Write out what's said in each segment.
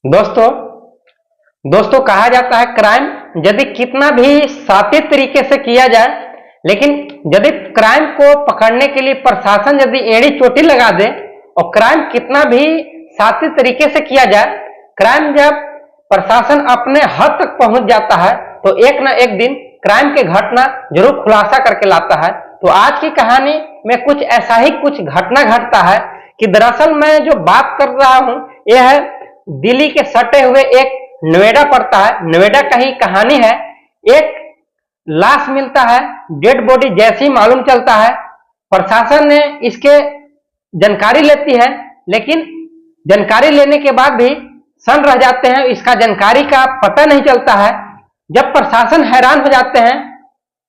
दोस्तों दोस्तों कहा जाता है क्राइम यदि कितना भी शातित तरीके से किया जाए, लेकिन यदि क्राइम को पकड़ने के लिए प्रशासन यदि एड़ी चोटी लगा दे और क्राइम कितना भी शातित तरीके से किया जाए, क्राइम जब प्रशासन अपने हद तक पहुंच जाता है तो एक ना एक दिन क्राइम के घटना जरूर खुलासा करके लाता है। तो आज की कहानी में कुछ ऐसा ही कुछ घटना घटता है कि दरअसल मैं जो बात कर रहा हूं यह है दिल्ली के सटे हुए एक नोएडा पड़ता है। नोएडा का ही कहानी है। एक लाश मिलता है, डेड बॉडी जैसे ही मालूम चलता है प्रशासन ने इसके जानकारी लेती है, लेकिन जानकारी लेने के बाद भी सन रह जाते हैं, इसका जानकारी का पता नहीं चलता है। जब प्रशासन हैरान हो जाते हैं,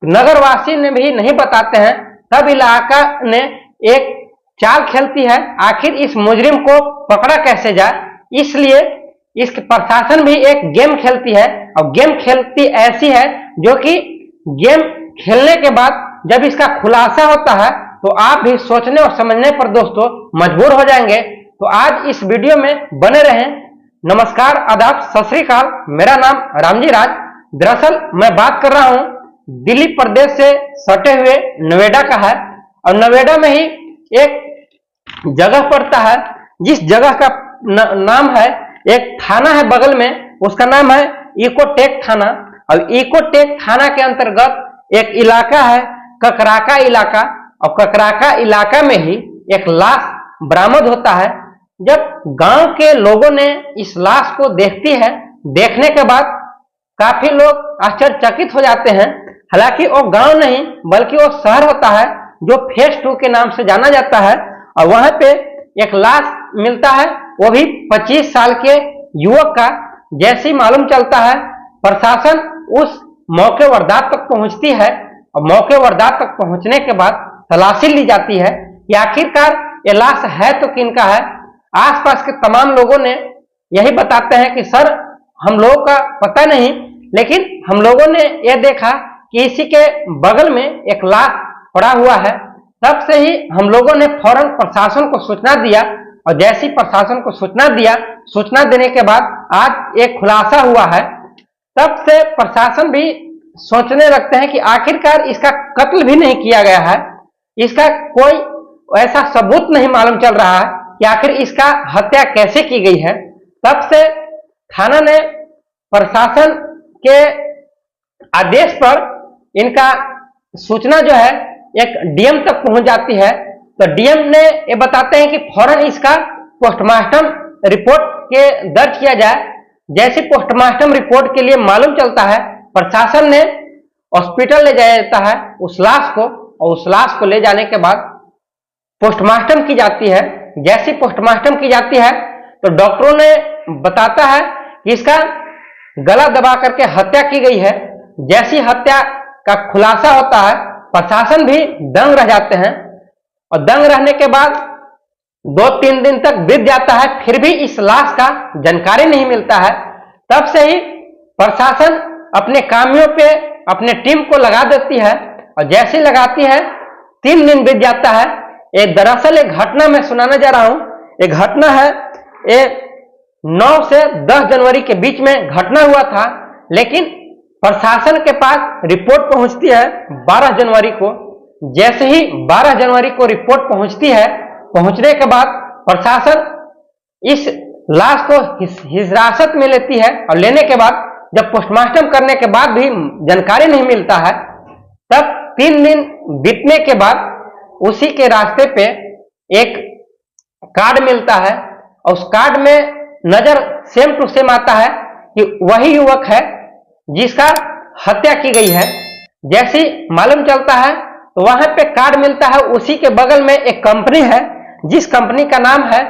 नगरवासी ने भी नहीं बताते हैं, तब इलाका ने एक चाल खेलती है, आखिर इस मुजरिम को पकड़ा कैसे जाए। इसलिए इस प्रशासन भी एक गेम खेलती है, और गेम खेलती ऐसी है जो कि गेम खेलने के बाद जब इसका खुलासा होता है तो आप भी सोचने और समझने पर दोस्तों मजबूर हो जाएंगे। तो आज इस वीडियो में बने रहें। नमस्कार, आदाब, सत श्री अकाल। मेरा नाम रामजी राज। दरअसल मैं बात कर रहा हूं दिल्ली प्रदेश से सटे हुए नोएडा का है, और नोएडा में ही एक जगह पड़ता है जिस जगह का नाम है, एक थाना है बगल में, उसका नाम है इकोटेक थाना। और इकोटेक थाना के अंतर्गत एक इलाका है ककराका इलाका, और ककराका इलाका में ही एक लाश बरामद होता है। जब गांव के लोगों ने इस लाश को देखती है, देखने के बाद काफी लोग आश्चर्यचकित हो जाते हैं। हालांकि वो गांव नहीं बल्कि वो शहर होता है जो फेज 2 के नाम से जाना जाता है, और वहां पे एक लाश मिलता है, वो भी 25 साल के युवक का। जैसे ही मालूम चलता है प्रशासन उस मौके वारदात तक पहुंचती है, और मौके वारदात तक पहुंचने के बाद तलाशी ली जाती है कि आखिरकार ये लाश है तो किनका है। आसपास के तमाम लोगों ने यही बताते हैं कि सर हम लोगों का पता नहीं, लेकिन हम लोगों ने यह देखा कि इसी के बगल में एक लाश पड़ा हुआ है। तब से ही हम लोगों ने फौरन प्रशासन को सूचना दिया, और जैसी प्रशासन को सूचना दिया, सूचना देने के बाद आज एक खुलासा हुआ है। तब से प्रशासन भी सोचने लगते हैं कि आखिरकार इसका कत्ल भी नहीं किया गया है, इसका कोई ऐसा सबूत नहीं मालूम चल रहा है कि आखिर इसका हत्या कैसे की गई है। तब से थाना ने प्रशासन के आदेश पर इनका सूचना जो है एक डीएम तक पहुंच जाती है। तो डीएम ने ये बताते हैं कि फौरन इसका पोस्टमार्टम रिपोर्ट के दर्ज किया जाए। जैसे पोस्टमार्टम रिपोर्ट के लिए मालूम चलता है, प्रशासन ने हॉस्पिटल ले जाया जाता है उस लाश को, और उस लाश को ले जाने के बाद पोस्टमार्टम की जाती है। जैसी पोस्टमार्टम की जाती है तो डॉक्टरों ने बताता है कि इसका गला दबा करके हत्या की गई है। जैसी हत्या का खुलासा होता है प्रशासन भी दंग रह जाते हैं, और दंग रहने के बाद 2-3 दिन तक बीत जाता है, फिर भी इस लाश का जानकारी नहीं मिलता है। तब से ही प्रशासन अपने कामियों पे अपने टीम को लगा देती है, और जैसे लगाती है 3 दिन बीत जाता है। ये दरअसल एक घटना मैं सुनाने जा रहा हूं। एक घटना है, ये 9 से 10 जनवरी के बीच में घटना हुआ था, लेकिन प्रशासन के पास रिपोर्ट पहुंचती है 12 जनवरी को। जैसे ही 12 जनवरी को रिपोर्ट पहुंचती है, पहुंचने के बाद प्रशासन इस लाश को हिरासत में लेती है, और लेने के बाद जब पोस्टमार्टम करने के बाद भी जानकारी नहीं मिलता है, तब 3 दिन बीतने के बाद उसी के रास्ते पे एक कार्ड मिलता है, और उस कार्ड में नजर सेम टू सेम आता है कि वही युवक है जिसका हत्या की गई है। जैसे मालूम चलता है तो वहां पे कार्ड मिलता है, उसी के बगल में एक कंपनी है जिस कंपनी का नाम है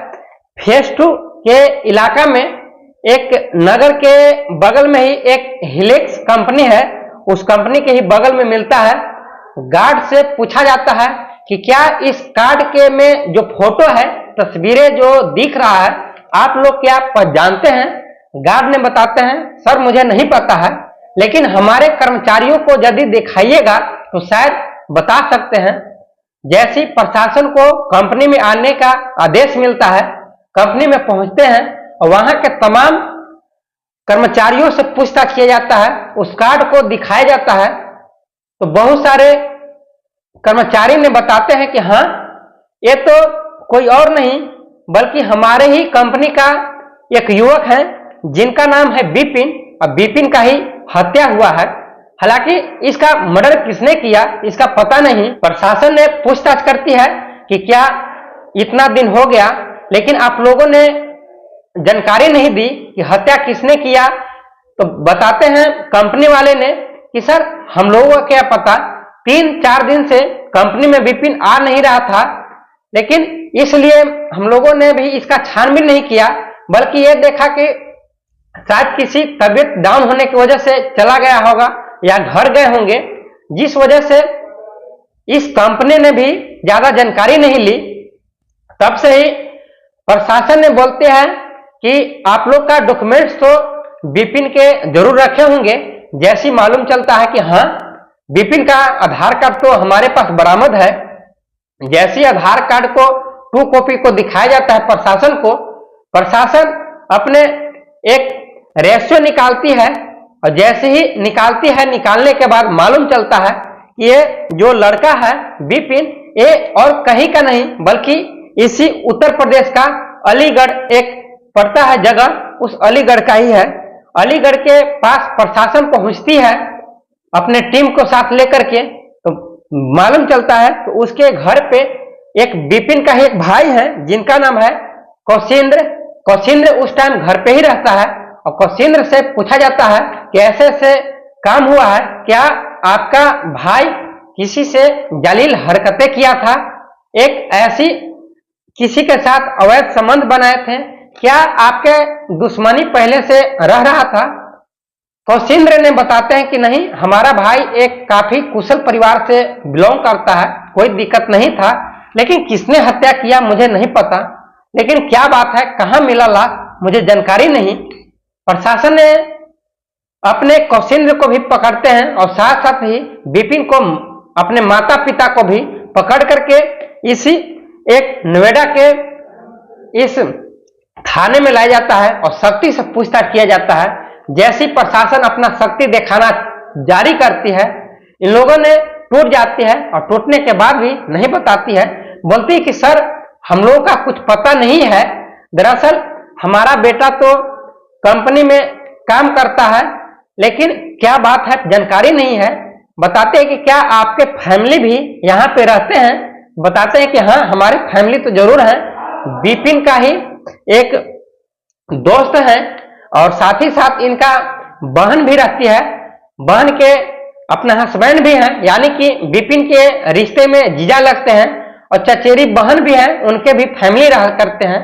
फेज 2 के इलाका में एक नगर के बगल में ही एक हिलेक्स कंपनी है, उस कंपनी के ही बगल में मिलता है। गार्ड से पूछा जाता है कि क्या इस कार्ड के में जो फोटो है, तस्वीरें जो दिख रहा है, आप लोग क्या जानते हैं? गार्ड ने बताते हैं सर मुझे नहीं पता है, लेकिन हमारे कर्मचारियों को यदि दिखाइएगा तो शायद बता सकते हैं। जैसे प्रशासन को कंपनी में आने का आदेश मिलता है, कंपनी में पहुंचते हैं और वहां के तमाम कर्मचारियों से पूछताछ किया जाता है, उस कार्ड को दिखाया जाता है, तो बहुत सारे कर्मचारी ने बताते हैं कि हाँ, ये तो कोई और नहीं बल्कि हमारे ही कंपनी का एक युवक है जिनका नाम है विपिन, और विपिन का ही हत्या हुआ है। हालांकि इसका मर्डर किसने किया इसका पता नहीं। प्रशासन ने पूछताछ करती है कि क्या इतना दिन हो गया लेकिन आप लोगों ने जानकारी नहीं दी कि हत्या किसने किया, तो बताते हैं कंपनी वाले ने कि सर हम लोगों को क्या पता, 3-4 दिन से कंपनी में विपिन आ नहीं रहा था, लेकिन इसलिए हम लोगों ने भी इसका छानबीन नहीं किया, बल्कि ये देखा कि शायद किसी तबीयत डाउन होने की वजह से चला गया होगा या घर गए होंगे, जिस वजह से इस कंपनी ने भी ज्यादा जानकारी नहीं ली। तब से ही प्रशासन ने बोलते हैं कि आप लोग का डॉक्यूमेंट्स तो विपिन के जरूर रखे होंगे। जैसी मालूम चलता है कि हाँ, विपिन का आधार कार्ड तो हमारे पास बरामद है। जैसी आधार कार्ड को 2 कॉपी को दिखाया जाता है प्रशासन को, प्रशासन अपने एक रेशियो निकालती है, और जैसे ही निकालती है, निकालने के बाद मालूम चलता है कि ये जो लड़का है विपिन, ये और कहीं का नहीं बल्कि इसी उत्तर प्रदेश का अलीगढ़ एक पड़ता है जगह, उस अलीगढ़ का ही है। अलीगढ़ के पास प्रशासन पहुंचती है अपने टीम को साथ लेकर के, तो मालूम चलता है तो उसके घर पे एक विपिन का ही एक भाई है जिनका नाम है कौशिंद्र। कौशिंद्र उस टाइम घर पे ही रहता है, और कौशिंद्र से पूछा जाता है कि ऐसे ऐसे काम हुआ है, क्या आपका भाई किसी से जलील हरकतें किया था, एक ऐसी किसी के साथ अवैध संबंध बनाए थे, क्या आपके दुश्मनी पहले से रह रहा था? कौशिंद्र ने बताते हैं कि नहीं, हमारा भाई एक काफी कुशल परिवार से बिलोंग करता है, कोई दिक्कत नहीं था, लेकिन किसने हत्या किया मुझे नहीं पता, लेकिन क्या बात है, कहाँ मिला लाश मुझे जानकारी नहीं। प्रशासन ने अपने कौशिंद्र को भी पकड़ते हैं और साथ साथ ही विपिन को, अपने माता पिता को भी पकड़ करके इसी एक नोएडा के इस थाने में लाया जाता है और सख्ती से पूछताछ किया जाता है। जैसी प्रशासन अपना शक्ति दिखाना जारी करती है, इन लोगों ने टूट जाती है, और टूटने के बाद भी नहीं बताती है, बोलती है कि सर हम लोगों का कुछ पता नहीं है, दरअसल हमारा बेटा तो कंपनी में काम करता है, लेकिन क्या बात है जानकारी नहीं है। बताते हैं कि क्या आपके फैमिली भी यहाँ पे रहते हैं? बताते हैं कि हाँ, हमारी फैमिली तो जरूर है, विपिन का ही एक दोस्त है और साथ ही साथ इनका बहन भी रहती है, बहन के अपने हस्बैंड भी हैं, यानी कि विपिन के रिश्ते में जीजा लगते हैं, और चचेरी बहन भी है, उनके भी फैमिली रहा करते हैं।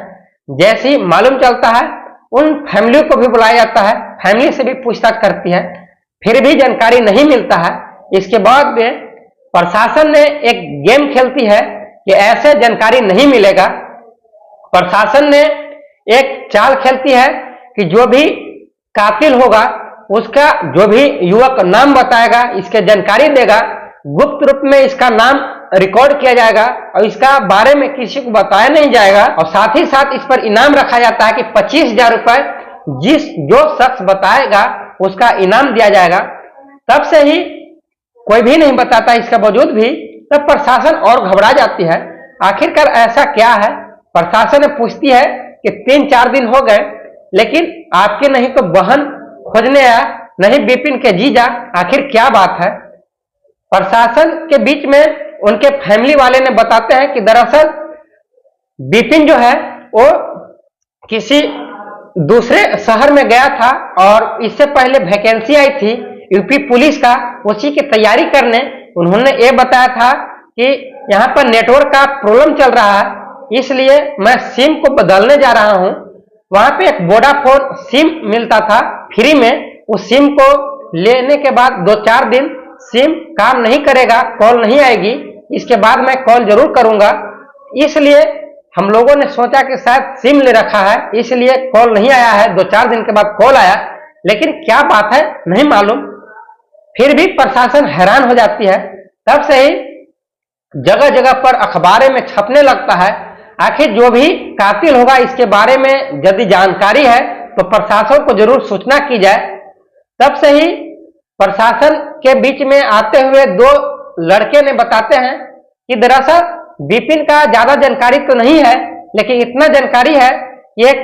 जैसी मालूम चलता है उन फैमिली को भी बुलाया जाता है, फैमिली से भी पूछताछ करती है, फिर भी जानकारी नहीं मिलता है। इसके बाद में प्रशासन ने एक गेम खेलती है कि ऐसे जानकारी नहीं मिलेगा। प्रशासन ने एक चाल खेलती है कि जो भी कातिल होगा उसका जो भी युवक नाम बताएगा, इसके जानकारी देगा, गुप्त रूप में इसका नाम रिकॉर्ड किया जाएगा और इसका बारे में किसी को बताया नहीं जाएगा, और साथ ही साथ इस पर इनाम रखा जाता है कि 25,000 रुपए जो शख्स बताएगा उसका इनाम दिया जाएगा। तब से ही कोई भी नहीं बताता, इसका बावजूद भी तब प्रशासन और घबरा जाती है। आखिरकार ऐसा क्या है? प्रशासन ने पूछती है कि 3-4 दिन हो गए, लेकिन आपके नहीं तो बहन खोजने आया, नहीं विपिन के जीजा, आखिर क्या बात है? प्रशासन के बीच में उनके फैमिली वाले ने बताते हैं कि दरअसल विपिन जो है वो किसी दूसरे शहर में गया था और इससे पहले वैकेंसी आई थी यूपी पुलिस का, उसी की तैयारी करने। उन्होंने ये बताया था कि यहाँ पर नेटवर्क का प्रॉब्लम चल रहा है, इसलिए मैं सिम को बदलने जा रहा हूँ। वहां पे एक वोडाफोन सिम मिलता था फ्री में, उस सिम को लेने के बाद 2-4 दिन सिम काम नहीं करेगा, कॉल नहीं आएगी, इसके बाद मैं कॉल जरूर करूंगा, इसलिए हम लोगों ने सोचा कि शायद सिम ले रखा है, इसलिए कॉल नहीं आया है। 2-4 दिन के बाद कॉल आया, लेकिन क्या बात है नहीं मालूम। फिर भी प्रशासन हैरान हो जाती है। तब से ही जगह जगह पर अखबारें में छपने लगता है, आखिर जो भी कातिल होगा इसके बारे में यदि जानकारी है तो प्रशासन को जरूर सूचना की जाए। तब से ही प्रशासन के बीच में आते हुए दो लड़के ने बताते हैं कि दरअसल विपिन का ज्यादा जानकारी तो नहीं है, लेकिन इतना जानकारी है कि एक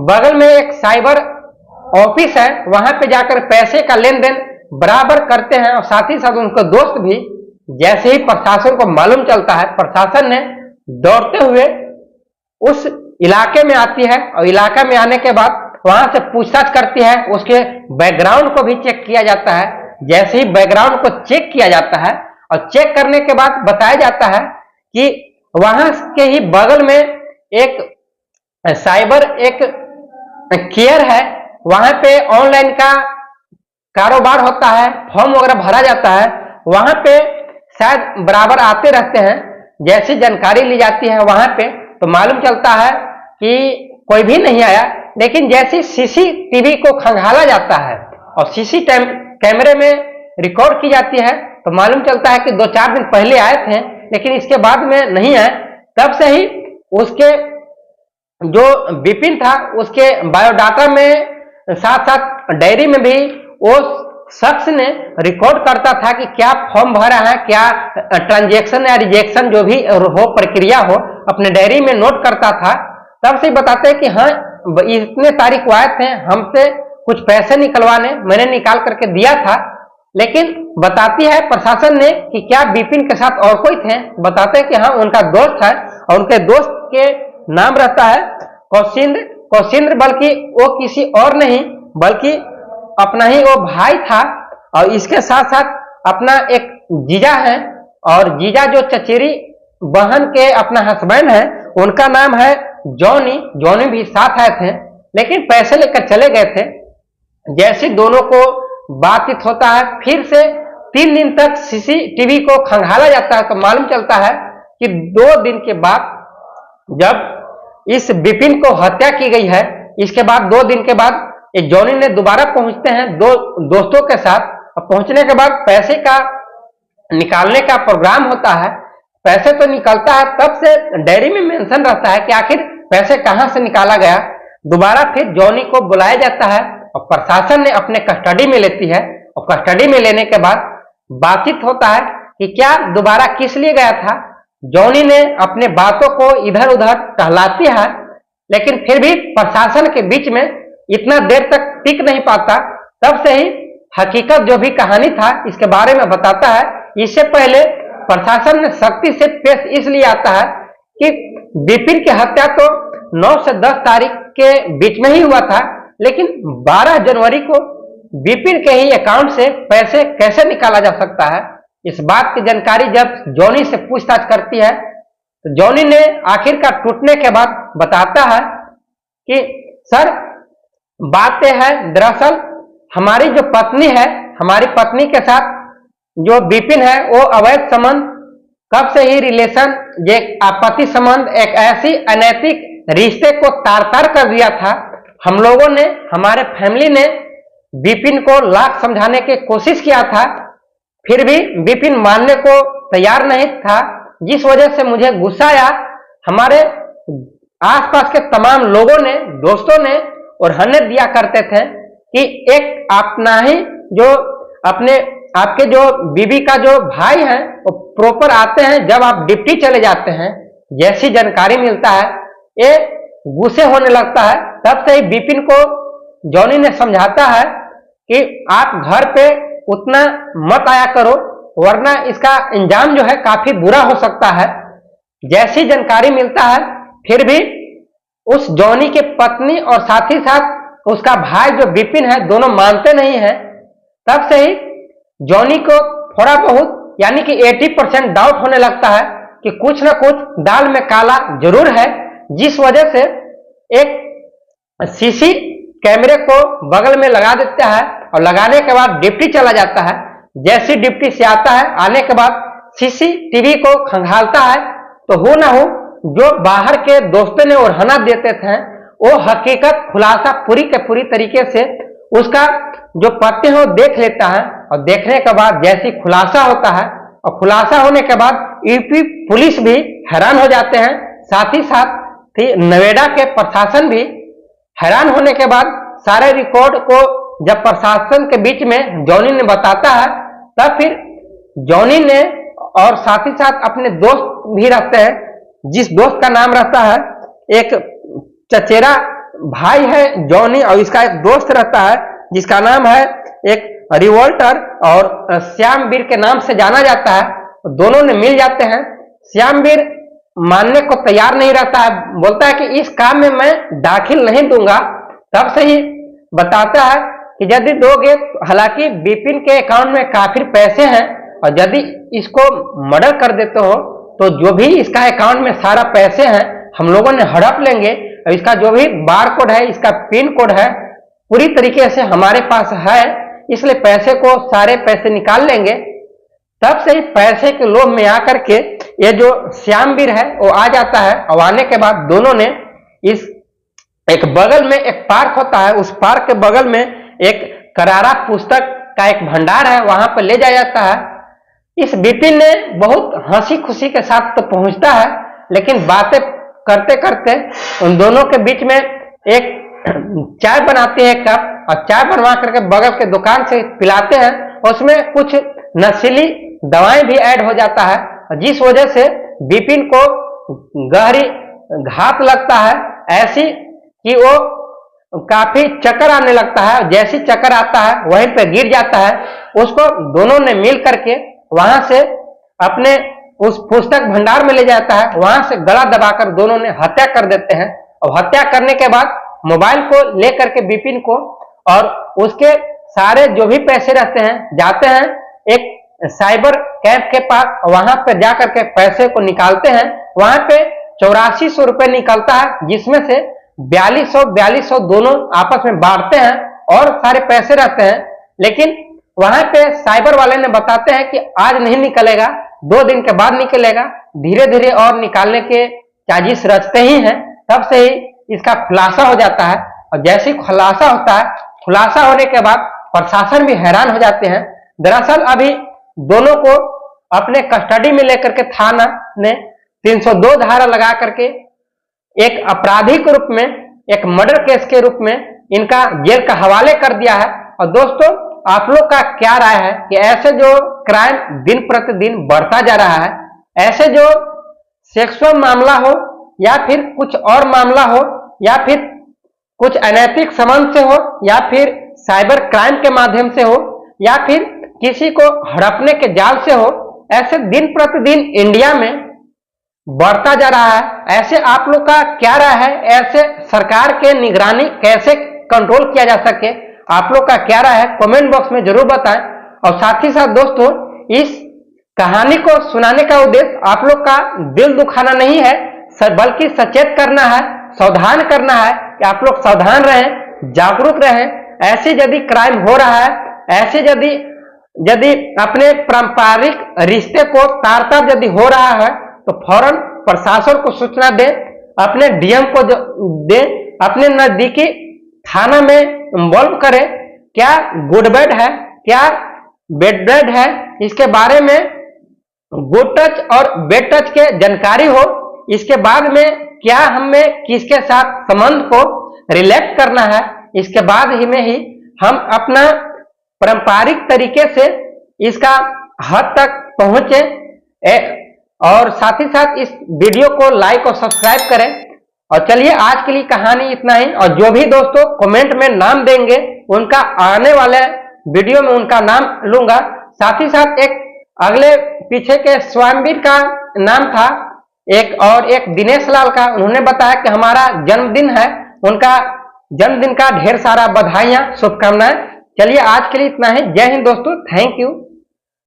बगल में एक साइबर ऑफिस है, वहां पे जाकर पैसे का लेन देन बराबर करते हैं। और साथ ही साथ उनके दोस्त भी, जैसे ही प्रशासन को मालूम चलता है, प्रशासन ने दौड़ते हुए उस इलाके में आती है और इलाका में आने के बाद वहां से पूछताछ करती है। उसके बैकग्राउंड को भी चेक किया जाता है। जैसे ही बैकग्राउंड को चेक किया जाता है और चेक करने के बाद बताया जाता है कि वहां के ही बगल में एक साइबर एक केयर है, वहां पे ऑनलाइन का कारोबार होता है, फॉर्म वगैरह भरा जाता है, वहां पे शायद बराबर आते रहते हैं। जैसी जानकारी ली जाती है वहां पे तो मालूम चलता है कि कोई भी नहीं आया, लेकिन जैसे सीसीटीवी को खंगाला जाता है और सीसी कैमरे में रिकॉर्ड की जाती है तो मालूम चलता है कि 2-4 दिन पहले आए थे, लेकिन इसके बाद में नहीं आए। तब से ही उसके जो विपिन था उसके बायोडाटा में साथ साथ डायरी में भी वो शख्स ने रिकॉर्ड करता था कि क्या फॉर्म भरा है, क्या ट्रांजैक्शन या रिजेक्शन जो भी हो प्रक्रिया हो, अपने डायरी में नोट करता था। तब से बताते हैं कि हाँ इतने तारीख को आए थे हमसे कुछ पैसे निकलवाने, मैंने निकाल करके दिया था। लेकिन बताती है प्रशासन ने कि क्या विपिन के साथ और कोई थे, बताते हैं कि हाँ उनका दोस्त है और उनके दोस्त के नाम रहता है कौशिंद्र, बल्कि वो किसी और नहीं बल्कि अपना ही वो भाई था। और इसके साथ साथ अपना एक जीजा है और जीजा जो चचेरी बहन के अपना हस्बैंड है उनका नाम है जॉनी भी साथ आए थे, लेकिन पैसे लेकर चले गए थे। जैसे दोनों को बातचीत होता है, फिर से 3 दिन तक सीसीटीवी को खंगाला जाता है तो मालूम चलता है कि 2 दिन के बाद जब इस विपिन को हत्या की गई है, इसके बाद 2 दिन के बाद जॉनी ने दोबारा पहुंचते हैं दो दोस्तों के साथ। पहुंचने के बाद पैसे का निकालने का प्रोग्राम होता है, पैसे तो निकलता है, तब से डायरी में मेंशन रहता है कि आखिर पैसे कहां से निकाला गया। दोबारा फिर जॉनी को बुलाया जाता है और प्रशासन ने अपने कस्टडी में लेती है और कस्टडी में लेने के बाद बातचीत होता है कि क्या दोबारा किस लिए गया था। जॉनी ने अपने बातों को इधर उधर कहलाती है, लेकिन फिर भी प्रशासन के बीच में इतना देर तक टिक नहीं पाता। तब से ही हकीकत जो भी कहानी था इसके बारे में बताता है। इससे पहले प्रशासन ने सख्ती से पेश इसलिए आता है कि विपिन की हत्या तो 9 से 10 तारीख के बीच में ही हुआ था, लेकिन 12 जनवरी को विपिन के ही अकाउंट से पैसे कैसे निकाला जा सकता है। इस बात की जानकारी जब जॉनी से पूछताछ करती है तो जॉनी ने आखिरकार टूटने के बाद बताता है कि सर बात यह है, दरअसल हमारी जो पत्नी है, हमारी पत्नी के साथ जो विपिन है वो अवैध संबंध कब से ही रिलेशन, ये आपत्ति संबंध, एक ऐसी अनैतिक रिश्ते को तार-तार कर दिया था। हम लोगों ने, हमारे फैमिली ने विपिन को लाख समझाने की कोशिश किया था, फिर भी विपिन मानने को तैयार नहीं था, जिस वजह से मुझे गुस्सा आया। हमारे आसपास के तमाम लोगों ने, दोस्तों ने और हन्ने दिया करते थे कि एक अपना ही जो अपने आपके जो बीबी का जो भाई है वो प्रॉपर आते हैं जब आप डिप्टी चले जाते हैं। जैसी जानकारी मिलता है ये गुस्से होने लगता है। तब से ही विपिन को जॉनी ने समझाता है कि आप घर पे उतना मत आया करो, वरना इसका अंजाम जो है काफी बुरा हो सकता है। जैसी जानकारी मिलता है फिर भी उस जॉनी के पत्नी और साथ ही साथ उसका भाई जो विपिन है दोनों मानते नहीं है। तब से ही जॉनी को थोड़ा बहुत यानी कि 80% डाउट होने लगता है कि कुछ ना कुछ दाल में काला जरूर है, जिस वजह से एक सीसी कैमरे को बगल में लगा देता है और लगाने के बाद डिप्टी चला जाता है। जैसी डिप्टी से आता है, आने के बाद सीसीटीवी को खंगालता है तो हो ना हो जो बाहर के दोस्तों ने और हना देते थे वो हकीकत खुलासा पूरी के पूरी तरीके से उसका जो पत्ते हैं वो देख लेता है। और देखने के बाद जैसी खुलासा होता है और खुलासा होने के बाद यूपी पुलिस भी हैरान हो जाते हैं, साथ ही साथ नोएडा के प्रशासन भी हैरान होने के बाद सारे रिकॉर्ड को जब प्रशासन के बीच में जॉनी ने बताता है, तब फिर जॉनी ने और साथ ही साथ अपने दोस्त भी रहते हैं, जिस दोस्त का नाम रहता है, एक चचेरा भाई है जॉनी, और इसका एक दोस्त रहता है जिसका नाम है एक रिवोल्टर और श्यामवीर के नाम से जाना जाता है। दोनों ने मिल जाते हैं। श्यामवीर मानने को तैयार नहीं रहता है, बोलता है कि इस काम में मैं दाखिल नहीं दूंगा। तब से ही बताता है कि यदि दोगे, हालांकि विपिन के अकाउंट में काफी पैसे हैं, और यदि इसको मर्डर कर देते हो तो जो भी इसका अकाउंट में सारा पैसे हैं हम लोगों ने हड़प लेंगे, और इसका जो भी बार कोड है, इसका पिन कोड है, पूरी तरीके से हमारे पास है, इसलिए पैसे को सारे पैसे निकाल लेंगे। तब से ही पैसे के लोभ में आकर के ये जो श्यामवीर है वो आ जाता है, और आने के बाद दोनों ने इस एक बगल में एक पार्क होता है, उस पार्क के बगल में एक करारा पुस्तक का एक भंडार है, वहां पर ले जाया जाता है। इस विपिन ने बहुत हंसी खुशी के साथ तो पहुंचता है, लेकिन बातें करते करते उन दोनों के बीच में एक चाय बनाते हैं कप, और चाय बनवा करके बगल के दुकान से पिलाते हैं, और उसमें कुछ नशीली दवाएं भी ऐड हो जाता है, जिस वजह से विपिन को गहरी घात लगता है, ऐसी कि वो काफी चक्कर आने लगता है। जैसी चक्कर आता है वहीं पे गिर जाता है। उसको दोनों ने मिल करके वहां से अपने उस पुस्तक भंडार में ले जाता है, वहां से गला दबाकर दोनों ने हत्या कर देते हैं। और हत्या करने के बाद मोबाइल को लेकर के विपिन को और उसके सारे जो भी पैसे रहते हैं जाते हैं एक साइबर कैंप के पास, वहां पर जाकर के पैसे को निकालते हैं। वहां पे 8400 रुपए निकलता है, जिसमें से 4200 दोनों आपस में बांटते हैं, और सारे पैसे रहते हैं। लेकिन वहां पे साइबर वाले ने बताते हैं कि आज नहीं निकलेगा, 2 दिन के बाद निकलेगा, धीरे धीरे और निकालने के चार्जेस रचते ही हैं। तब से ही इसका खुलासा हो जाता है, और जैसे ही खुलासा होता है, खुलासा होने के बाद प्रशासन भी हैरान हो जाते हैं। दरअसल अभी दोनों को अपने कस्टडी में लेकर के थाना ने 302 धारा लगा करके एक अपराधी के रूप में, एक मर्डर केस के रूप में इनका जेल का हवाले कर दिया है। और दोस्तों, आप लोग का क्या राय है कि ऐसे जो क्राइम दिन प्रतिदिन बढ़ता जा रहा है, ऐसे जो सेक्सुअल मामला हो या फिर कुछ और मामला हो, या फिर कुछ अनैतिक संबंध से हो, या फिर साइबर क्राइम के माध्यम से हो, या फिर किसी को हड़पने के जाल से हो, ऐसे दिन प्रतिदिन इंडिया में बढ़ता जा रहा है। ऐसे आप लोग का क्या राय है? ऐसे सरकार के निगरानी कैसे कंट्रोल किया जा सके? आप लोग का क्या राय है? कमेंट बॉक्स में जरूर बताएं। और साथ ही साथ दोस्तों, इस कहानी को सुनाने का उद्देश्य आप लोग का दिल दुखाना नहीं है, बल्कि सचेत करना है, सावधान करना है कि आप लोग सावधान रहें, जागरूक रहें। ऐसे यदि क्राइम हो रहा है, ऐसे यदि अपने पारंपरिक रिश्ते को तार-तार यदि हो रहा है, तो फौरन प्रशासन को सूचना दें, अपने डीएम को दें, अपने नजदीकी थाना में इन्वॉल्व करें। क्या गुड बेड है, क्या बेड बेड है, इसके बारे में गुड टच और बेड टच के जानकारी हो। इसके बाद में क्या हमें किसके साथ संबंध को रिलेट करना है, इसके बाद ही में ही हम अपना पारंपरिक तरीके से इसका हद तक पहुंचे। और साथ ही साथ इस वीडियो को लाइक और सब्सक्राइब करें। और चलिए, आज के लिए कहानी इतना ही। और जो भी दोस्तों कमेंट में नाम देंगे, उनका आने वाले वीडियो में उनका नाम लूंगा। साथ ही साथ एक अगले पीछे के श्यामवीर का नाम था, एक दिनेश लाल का, उन्होंने बताया कि हमारा जन्मदिन है, उनका जन्मदिन का ढेर सारा बधाइयां, शुभकामनाएं। चलिए, आज के लिए इतना ही। जय हिंद दोस्तों, थैंक यू।